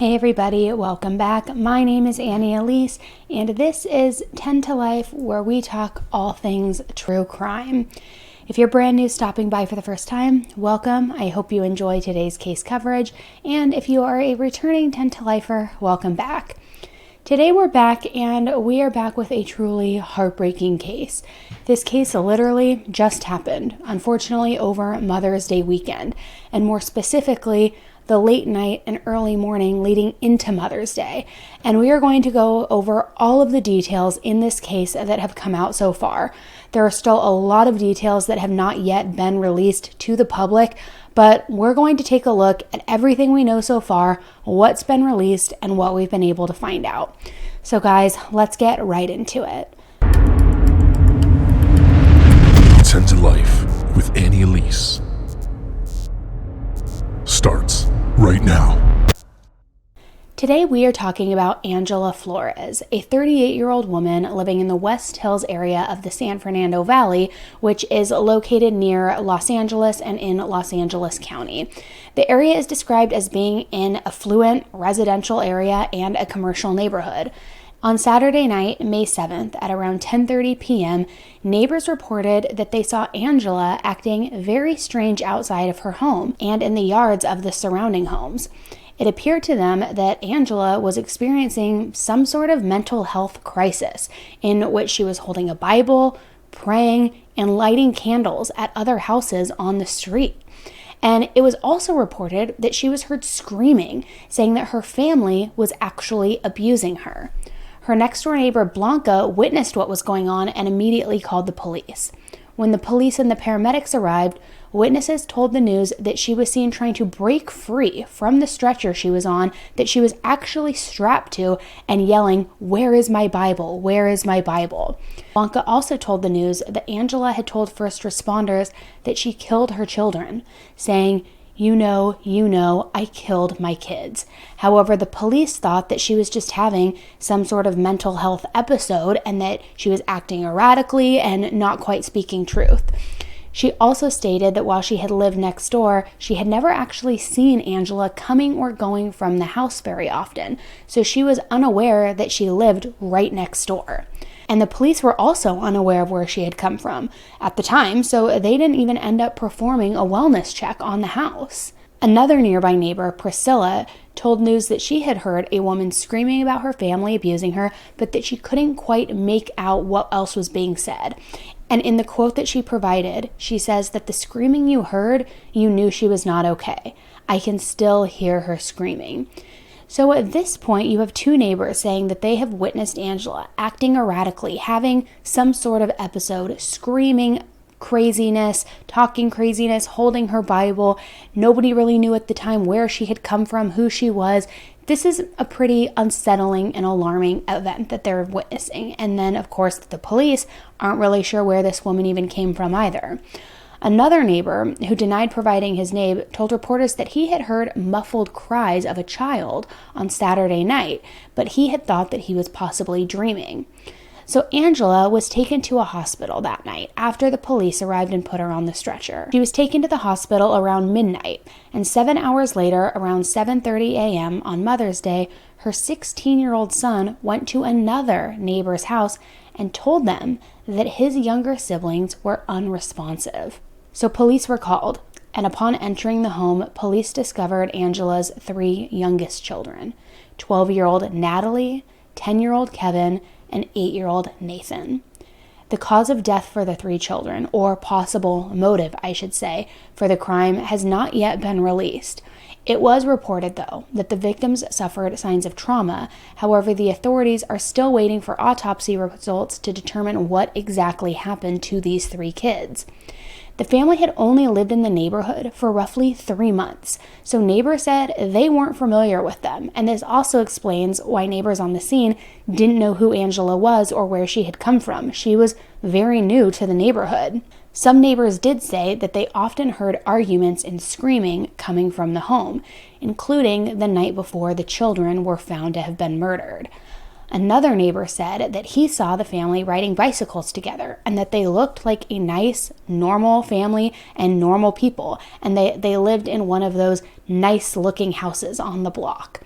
Hey everybody, welcome back. My name is Elise, and this is 10 to Life, where we talk all things true crime. If you're brand new stopping by for the first time, welcome. I hope you enjoy today's case coverage, and if you are a returning 10 to Lifer, welcome back. Today we're back, and we are back with a truly heartbreaking case. This case literally just happened, unfortunately over Mother's Day weekend, and more specifically, the late night and early morning leading into Mother's Day. And we are going to go over all of the details in this case that have come out so far. There are still a lot of details that have not yet been released to the public, but we're going to take a look at everything we know so far, what's been released, and what we've been able to find out. So guys, let's get right into it. 10 to Life with Elise starts right now. Today we are talking about Angela Flores, a 38-year-old woman living in the West Hills area of the San Fernando Valley, which is located near Los Angeles and in Los Angeles County. The area is described as being an affluent residential area and a commercial neighborhood. On Saturday night, May 7th, at around 10:30 p.m., neighbors reported that they saw Angela acting very strange outside of her home and in the yards of the surrounding homes. It appeared to them that Angela was experiencing some sort of mental health crisis, in which she was holding a Bible, praying, and lighting candles at other houses on the street. And it was also reported that she was heard screaming, saying that her family was actually abusing her. Her next-door neighbor, Blanca, witnessed what was going on and immediately called the police. When the police and the paramedics arrived, witnesses told the news that she was seen trying to break free from the stretcher she was on, that she was actually strapped to, and yelling, "Where is my Bible? Where is my Bible?" Blanca also told the news that Angela had told first responders that she killed her children, saying, you know, I killed my kids. However, the police thought that she was just having some sort of mental health episode and that she was acting erratically and not quite speaking truth. She also stated that while she had lived next door, she had never actually seen Angela coming or going from the house very often, so she was unaware that she lived right next door. And the police were also unaware of where she had come from at the time, so they didn't even end up performing a wellness check on the house. Another nearby neighbor, Priscilla, told news that she had heard a woman screaming about her family abusing her, but that she couldn't quite make out what else was being said. And in the quote that she provided, she says that the screaming you heard, you knew she was not okay. I can still hear her screaming. So at this point, you have two neighbors saying that they have witnessed Angela acting erratically, having some sort of episode, screaming craziness, talking craziness, holding her Bible. Nobody really knew at the time where she had come from, who she was. This is a pretty unsettling and alarming event that they're witnessing. And then, of course, the police aren't really sure where this woman even came from either. Another neighbor, who denied providing his name, told reporters that he had heard muffled cries of a child on Saturday night, but he had thought that he was possibly dreaming. So Angela was taken to a hospital that night after the police arrived and put her on the stretcher. She was taken to the hospital around midnight, and 7 hours later, around 7:30 a.m. on Mother's Day, her 16-year-old son went to another neighbor's house and told them that his younger siblings were unresponsive. So police were called, and upon entering the home, police discovered Angela's three youngest children, 12-year-old Natalie, 10-year-old Kevin, and 8-year-old Nathan. The cause of death for the three children, or possible motive, I should say, for the crime has not yet been released. It was reported, though, that the victims suffered signs of trauma. However, the authorities are still waiting for autopsy results to determine what exactly happened to these three kids. The family had only lived in the neighborhood for roughly 3 months, so neighbors said they weren't familiar with them, and this also explains why neighbors on the scene didn't know who Angela was or where she had come from. She was very new to the neighborhood. Some neighbors did say that they often heard arguments and screaming coming from the home, including the night before the children were found to have been murdered. Another neighbor said that he saw the family riding bicycles together and that they looked like a nice, normal family and normal people, and they lived in one of those nice-looking houses on the block.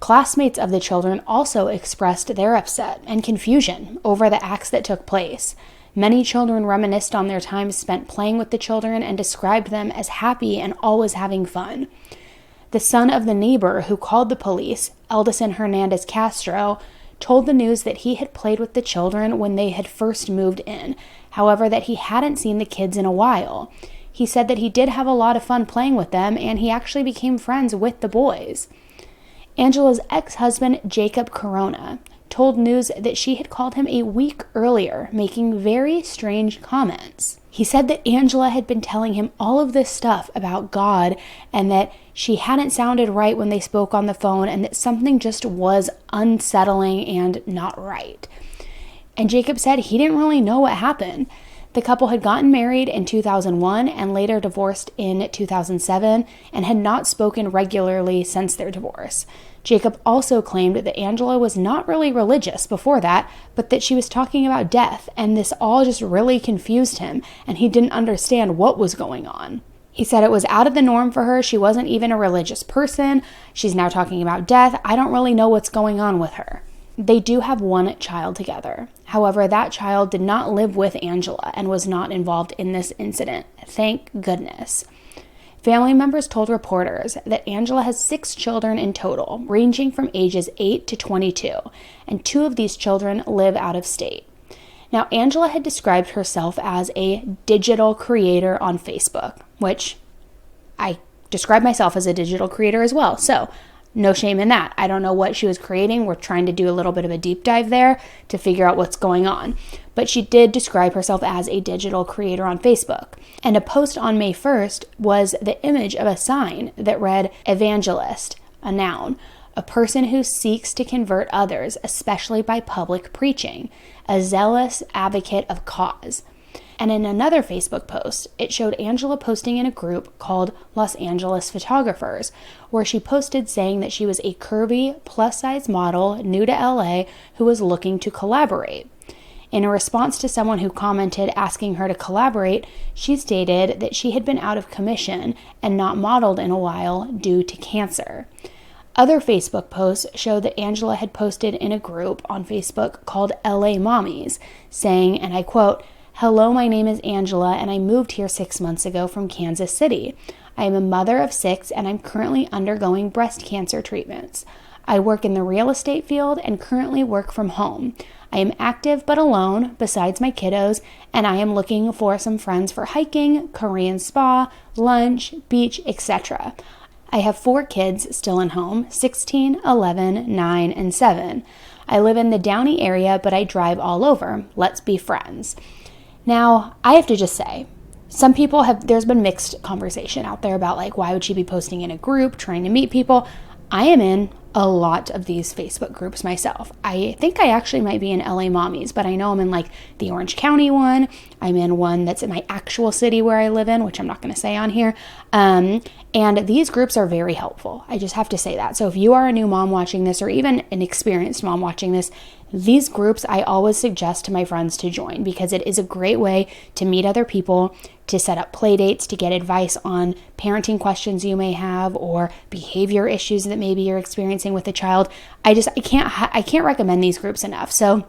Classmates of the children also expressed their upset and confusion over the acts that took place. Many children reminisced on their time spent playing with the children and described them as happy and always having fun. The son of the neighbor who called the police, Eldison Hernandez Castro, told the news that he had played with the children when they had first moved in, however, that he hadn't seen the kids in a while. He said that he did have a lot of fun playing with them, and he actually became friends with the boys. Angela's ex-husband, Jacob Corona, told news that she had called him a week earlier, making very strange comments. He said that Angela had been telling him all of this stuff about God and that she hadn't sounded right when they spoke on the phone and that something just was unsettling and not right. And Jacob said he didn't really know what happened. The couple had gotten married in 2001 and later divorced in 2007 and had not spoken regularly since their divorce. Jacob also claimed that Angela was not really religious before that, but that she was talking about death, and this all just really confused him, and he didn't understand what was going on. He said it was out of the norm for her. She wasn't even a religious person. She's now talking about death. I don't really know what's going on with her. They do have one child together. However, that child did not live with Angela and was not involved in this incident. Thank goodness. Family members told reporters that Angela has 6 children in total, ranging from ages 8 to 22, and 2 of these children live out of state. Now, Angela had described herself as a digital creator on Facebook, which I describe myself as a digital creator as well, so no shame in that. I don't know what she was creating. We're trying to do a little bit of a deep dive there to figure out what's going on. But she did describe herself as a digital creator on Facebook. And a post on May 1st was the image of a sign that read, "Evangelist," a noun, a person who seeks to convert others, especially by public preaching, a zealous advocate of cause. And in another Facebook post, it showed Angela posting in a group called Los Angeles Photographers, where she posted saying that she was a curvy, plus-size model new to LA who was looking to collaborate. In a response to someone who commented asking her to collaborate, she stated that she had been out of commission and not modeled in a while due to cancer. Other Facebook posts showed that Angela had posted in a group on Facebook called LA Mommies, saying, and I quote, "Hello, my name is Angela, and I moved here 6 months ago from Kansas City. I am a mother of 6, and I'm currently undergoing breast cancer treatments. I work in the real estate field and currently work from home. I am active but alone, besides my kiddos, and I am looking for some friends for hiking, Korean spa, lunch, beach, etc. I have 4 kids still in home, 16, 11, 9, and 7. I live in the Downey area, but I drive all over. Let's be friends." Now, I have to just say, there's been mixed conversation out there about like, why would she be posting in a group, trying to meet people? I am in a lot of these Facebook groups myself. I think I actually might be in LA Mommies, but I know I'm in like the Orange County one. I'm in one that's in my actual city where I live in, which I'm not going to say on here. And these groups are very helpful. I just have to say that. So if you are a new mom watching this, or even an experienced mom watching this, these groups I always suggest to my friends to join because it is a great way to meet other people, to set up play dates, to get advice on parenting questions you may have or behavior issues that maybe you're experiencing with a child. I can't recommend these groups enough. So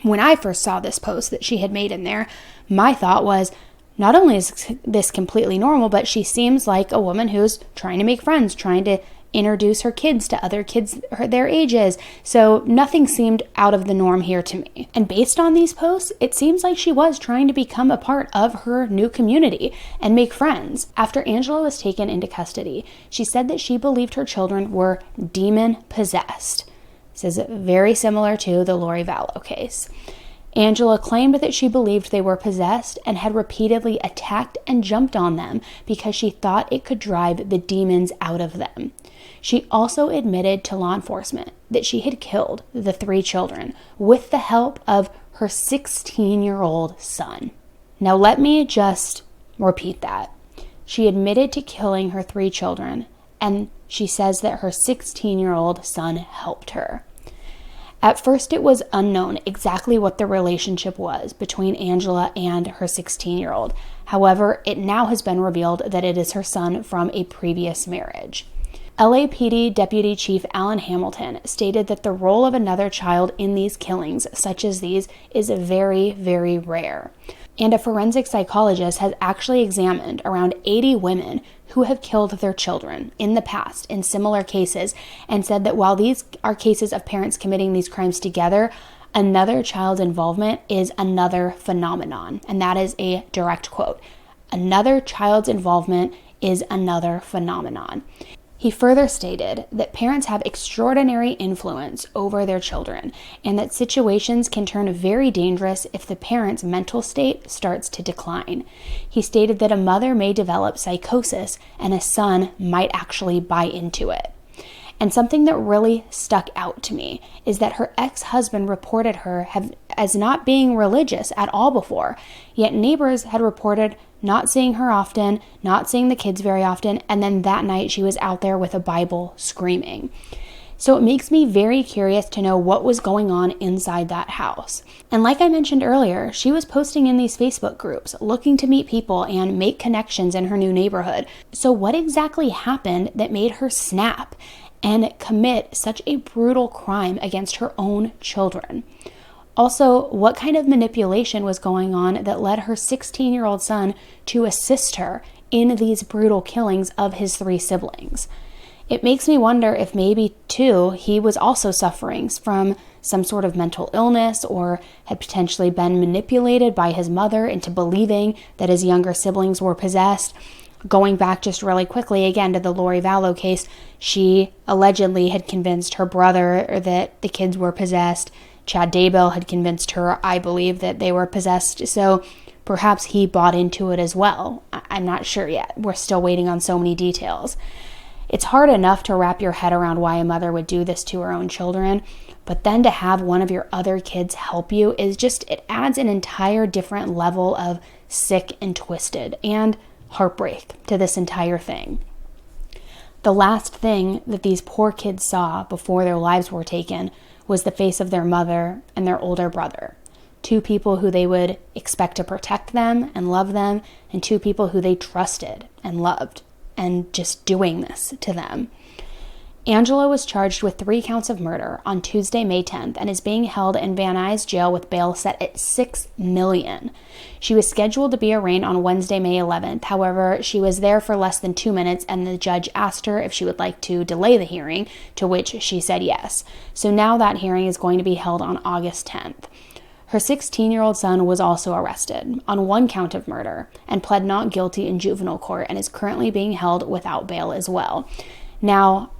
when I first saw this post that she had made in there, my thought was, not only is this completely normal, but she seems like a woman who's trying to make friends, trying to introduce her kids to other kids their ages. So nothing seemed out of the norm here to me. And based on these posts, it seems like she was trying to become a part of her new community and make friends. After Angela was taken into custody, she said that she believed her children were demon possessed. This is very similar to the Lori Vallow case. Angela claimed that she believed they were possessed and had repeatedly attacked and jumped on them because she thought it could drive the demons out of them. She also admitted to law enforcement that she had killed the 3 children with the help of her 16-year-old son. Now let me just repeat that. She admitted to killing her 3 children, and she says that her 16-year-old son helped her. At first, it was unknown exactly what the relationship was between Angela and her 16-year-old. However, it now has been revealed that it is her son from a previous marriage. LAPD Deputy Chief Alan Hamilton stated that the role of another child in these killings, such as these, is very, very rare. And a forensic psychologist has actually examined around 80 women who have killed their children in the past in similar cases, and said that while these are cases of parents committing these crimes together, another child's involvement is another phenomenon. And that is a direct quote. Another child's involvement is another phenomenon. He further stated that parents have extraordinary influence over their children, and that situations can turn very dangerous if the parent's mental state starts to decline. He stated that a mother may develop psychosis and a son might actually buy into it. And something that really stuck out to me is that her ex-husband reported her as not being religious at all before, yet neighbors had reported not seeing her often, not seeing the kids very often, and then that night she was out there with a Bible screaming. So it makes me very curious to know what was going on inside that house. And like I mentioned earlier, she was posting in these Facebook groups, looking to meet people and make connections in her new neighborhood. So what exactly happened that made her snap and commit such a brutal crime against her own children? Also, what kind of manipulation was going on that led her 16-year-old son to assist her in these brutal killings of his 3 siblings? It makes me wonder if maybe, too, he was also suffering from some sort of mental illness or had potentially been manipulated by his mother into believing that his younger siblings were possessed. Going back just really quickly again to the Lori Vallow case, she allegedly had convinced her brother that the kids were possessed. Chad Daybell had convinced her, I believe, that they were possessed. So perhaps he bought into it as well. I'm not sure yet. We're still waiting on so many details. It's hard enough to wrap your head around why a mother would do this to her own children, but then to have one of your other kids help you is just, it adds an entire different level of sick and twisted and heartbreak to this entire thing. The last thing that these poor kids saw before their lives were taken was the face of their mother and their older brother. 2 people who they would expect to protect them and love them, and 2 people who they trusted and loved, and just doing this to them. Angela was charged with 3 counts of murder on Tuesday, May 10th, and is being held in Van Nuys jail with bail set at $6 million. She was scheduled to be arraigned on Wednesday, May 11th. However, she was there for less than 2 minutes, and the judge asked her if she would like to delay the hearing, to which she said yes. So now that hearing is going to be held on August 10th. Her 16-year-old son was also arrested on 1 count of murder and pled not guilty in juvenile court and is currently being held without bail as well. Now,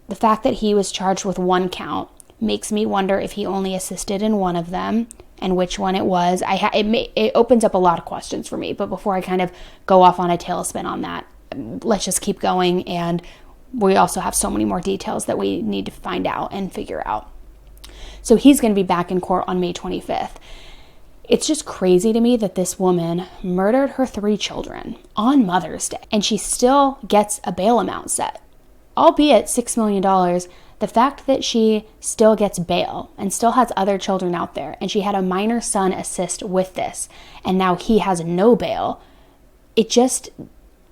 the fact that he was charged with 1 count makes me wonder if he only assisted in one of them and which one it was. It opens up a lot of questions for me, but before I kind of go off on a tailspin on that, let's just keep going, and we also have so many more details that we need to find out and figure out. So he's going to be back in court on May 25th. It's just crazy to me that this woman murdered her 3 children on Mother's Day, and she still gets a bail amount set. Albeit $6 million, the fact that she still gets bail and still has other children out there, and she had a minor son assist with this, and now he has no bail, it just,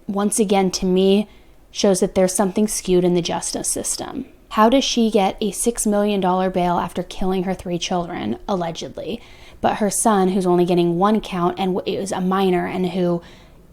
once again, to me, shows that there's something skewed in the justice system. How does she get a $6 million bail after killing her 3 children, allegedly, but her son, who's only getting 1 count and is a minor and who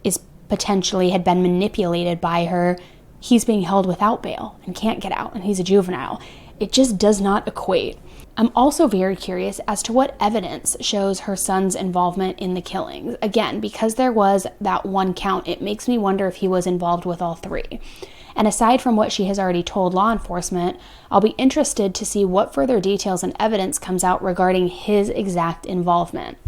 is potentially had been manipulated by her, he's being held without bail and can't get out, and he's a juvenile? It just does not equate. I'm also very curious as to what evidence shows her son's involvement in the killings. Again, because there was that 1 count, it makes me wonder if he was involved with all 3. And aside from what she has already told law enforcement, I'll be interested to see what further details and evidence comes out regarding his exact involvement.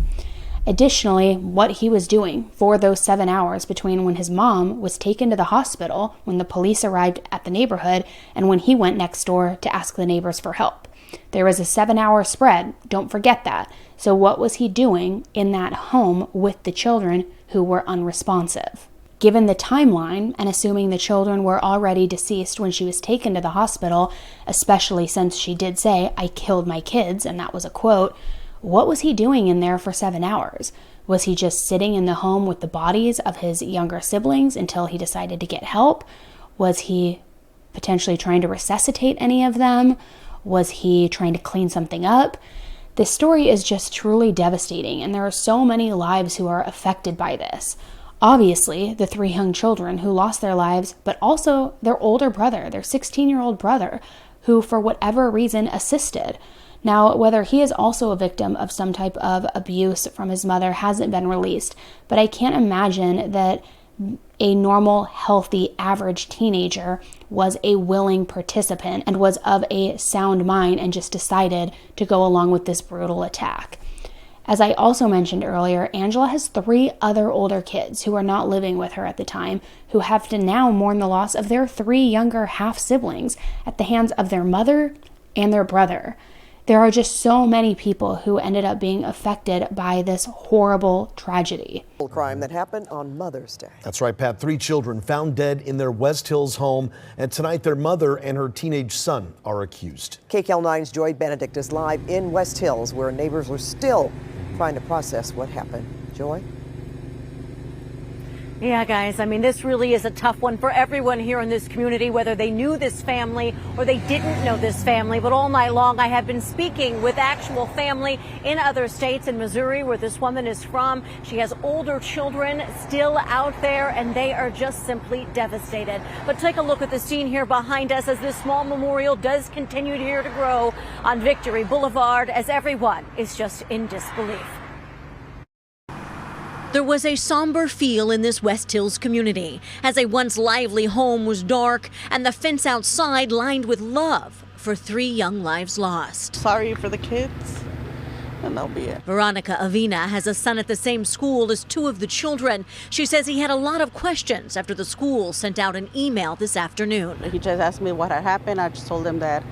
Additionally, what he was doing for those 7 hours between when his mom was taken to the hospital, when the police arrived at the neighborhood, and when he went next door to ask the neighbors for help. There was a 7-hour spread, don't forget that. So what was he doing in that home with the children who were unresponsive? Given the timeline, and assuming the children were already deceased when she was taken to the hospital, especially since she did say, "I killed my kids," and that was a quote, what was he doing in there for 7 hours? Was he just sitting in the home with the bodies of his younger siblings until he decided to get help? Was he potentially trying to resuscitate any of them? Was he trying to clean something up? This story is just truly devastating, and there are so many lives who are affected by this. Obviously, the 3 young children who lost their lives, but also their older brother, their 16-year-old brother, who for whatever reason assisted. Now, whether he is also a victim of some type of abuse from his mother hasn't been released, but I can't imagine that a normal, healthy, average teenager was a willing participant and was of a sound mind and just decided to go along with this brutal attack. As I also mentioned earlier, Angela has 3 other older kids who are not living with her at the time, who have to now mourn the loss of their 3 younger half-siblings at the hands of their mother and their brother. There are just so many people who ended up being affected by this horrible tragedy. Crime that happened on Mother's Day. That's right, Pat. 3 children found dead in their West Hills home, and tonight their mother and her teenage son are accused. KCAL9's Joy Benedict is live in West Hills, where neighbors are still trying to process what happened. Joy? Yeah, guys, I mean, this really is a tough one for everyone here in this community, whether they knew this family or they didn't know this family. But all night long, I have been speaking with actual family in other states. In Missouri, where this woman is from, she has older children still out there, and they are just simply devastated. But take a look at the scene here behind us as this small memorial does continue here to grow on Victory Boulevard, as everyone is just in disbelief. There was a somber feel in this West Hills community as a once lively home was dark and the fence outside lined with love for 3 young lives lost. Sorry for the kids, and that'll be it. Veronica Avina has a son at the same school as 2 of the children. She says he had a lot of questions after the school sent out an email this afternoon. He just asked me what had happened. I just told him that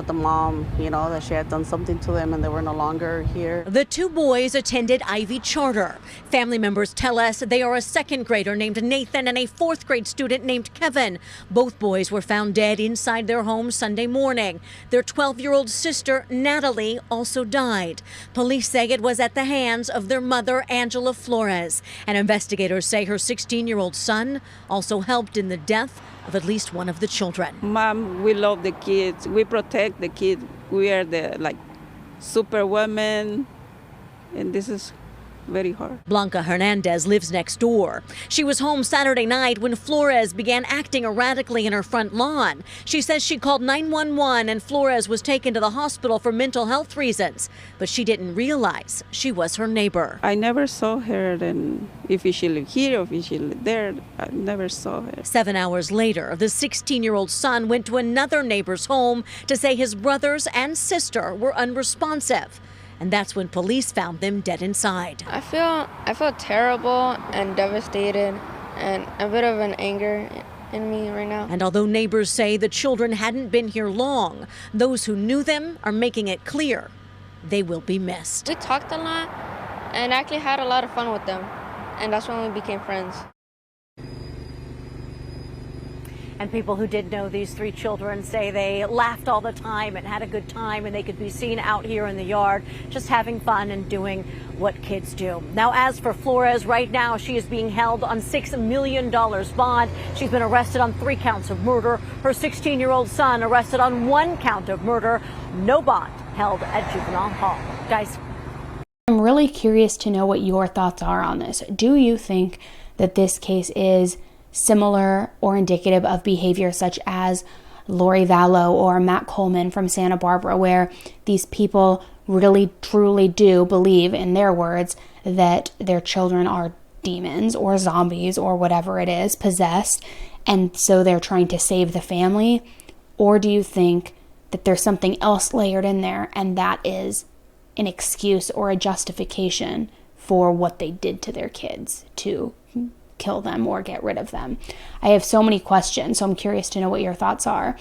the mom, that she had done something to them and they were no longer here. The 2 boys attended Ivy Charter. Family members tell us they are a 2nd grader named Nathan and a 4th grade student named Kevin. Both boys were found dead inside their home Sunday morning. Their 12-year-old sister, Natalie, also died. Police say it was at the hands of their mother, Angela Flores. And investigators say her 16-year-old son also helped in the death of at least one of the children. Mom, we love the kids. We protect the kids. We are the superwomen, and this is very hard. Blanca Hernandez lives next door. She was home Saturday night when Flores began acting erratically in her front lawn. She says she called 911 and Flores was taken to the hospital for mental health reasons, but she didn't realize she was her neighbor. I never saw her, and if she lived here or if she lived there, I never saw her. 7 hours later, the 16-year-old son went to another neighbor's home to say his brothers and sister were unresponsive. And that's when police found them dead inside. I feel terrible and devastated and a bit of an anger in me right now. And although neighbors say the children hadn't been here long, those who knew them are making it clear they will be missed. We talked a lot and actually had a lot of fun with them, and that's when we became friends. And people who did know these 3 children say they laughed all the time and had a good time, and they could be seen out here in the yard just having fun and doing what kids do. Now, as for Flores, right now she is being held on $6 million bond. She's been arrested on 3 counts of murder. Her 16-year-old son arrested on 1 count of murder. No bond held at juvenile hall. Guys. I'm really curious to know what your thoughts are on this. Do you think that this case is similar or indicative of behavior such as Lori Vallow or Matt Coleman from Santa Barbara, where these people really truly do believe, in their words, that their children are demons or zombies or whatever it is, possessed, and so they're trying to save the family? Or do you think that there's something else layered in there, and that is an excuse or a justification for what they did to their kids to kill them or get rid of them? I have so many questions, so I'm curious to know what your thoughts are.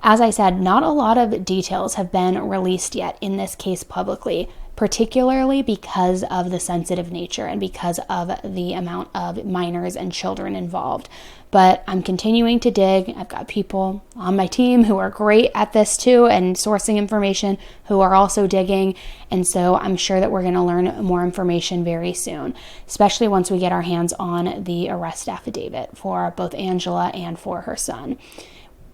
As I said, not a lot of details have been released yet in this case publicly, particularly because of the sensitive nature and because of the amount of minors and children involved. But I'm continuing to dig. I've got people on my team who are great at this too and sourcing information, who are also digging. And so I'm sure that we're going to learn more information very soon, especially once we get our hands on the arrest affidavit for both Angela and for her son.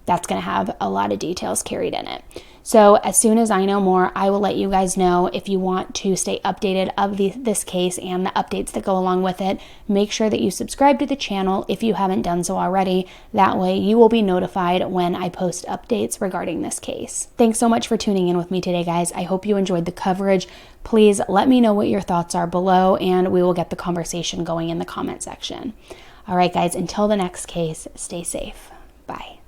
that's going to have a lot of details carried in it. So as soon as I know more, I will let you guys know. If you want to stay updated of this case and the updates that go along with it, make sure that you subscribe to the channel if you haven't done so already. That way you will be notified when I post updates regarding this case. Thanks so much for tuning in with me today, guys. I hope you enjoyed the coverage. Please let me know what your thoughts are below, and we will get the conversation going in the comment section. All right, guys, until the next case, stay safe. Bye.